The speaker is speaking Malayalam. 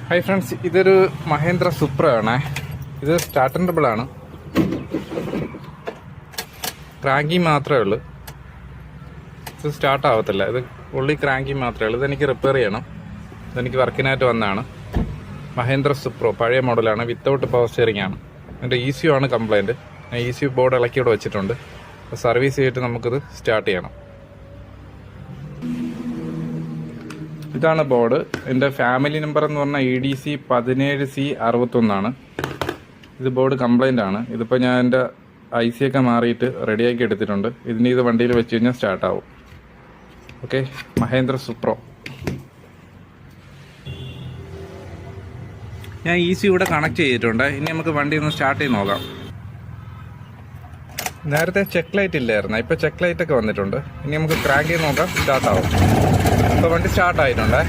ഹായ് ഫ്രണ്ട്സ്, ഇതൊരു മഹേന്ദ്ര സുപ്ര ആണേ. ഇത് സ്റ്റാർട്ടബിൾ ആണ്. ക്രാങ്കി മാത്രമേ ഉള്ളൂ. ഇത് സ്റ്റാർട്ട് ആവത്തില്ല. ഇത് ഉള്ളി ക്രാങ്കി മാത്രമേ ഉള്ളൂ. ഇതെനിക്ക് റിപ്പയർ ചെയ്യണം. ഇതെനിക്ക് വർക്കിനായിട്ട് വന്നതാണ്. മഹേന്ദ്ര സുപ്രോ പഴയ മോഡലാണ്. വിത്തൗട്ട് പവർ സ്റ്റിയറിംഗ് ആണ്. എൻ്റെ ECU ആണ് കംപ്ലൈൻറ്റ്. ഞാൻ ECU ബോർഡ് ഇളക്കി ഇവിടെ വെച്ചിട്ടുണ്ട്. അപ്പോൾ സർവീസ് ചെയ്തിട്ട് നമുക്കിത് സ്റ്റാർട്ട് ചെയ്യണം. ഇതാണ് ബോർഡ്. എൻ്റെ ഫാമിലി നമ്പർ എന്ന് പറഞ്ഞാൽ EDC 17C61 ഇത് ബോർഡ് കംപ്ലൈൻ്റ് ആണ്. ഇതിപ്പോൾ ഞാൻ എൻ്റെ IC ഒക്കെ മാറിയിട്ട് റെഡിയാക്കി എടുത്തിട്ടുണ്ട്. ഇത് വണ്ടിയിൽ വെച്ച് കഴിഞ്ഞാൽ സ്റ്റാർട്ടാവും. ഓക്കെ, മഹേന്ദ്ര സുപ്രോ. ഞാൻ ECU ഇവിടെ കണക്ട് ചെയ്തിട്ടുണ്ട്. ഇനി നമുക്ക് വണ്ടി ഒന്ന് സ്റ്റാർട്ട് ചെയ്ത് നോക്കാം. നേരത്തെ ചെക്ക് ലൈറ്റ് ഇല്ലായിരുന്നു, ഇപ്പോൾ ചെക്ക് ലൈറ്റ് ഒക്കെ വന്നിട്ടുണ്ട്. ഇനി നമുക്ക് ക്രാങ്ക് ചെയ്ത് നോക്കാം. സ്റ്റാർട്ടാവും. ഇപ്പോൾ വണ്ടി സ്റ്റാർട്ടായിട്ടുണ്ട്.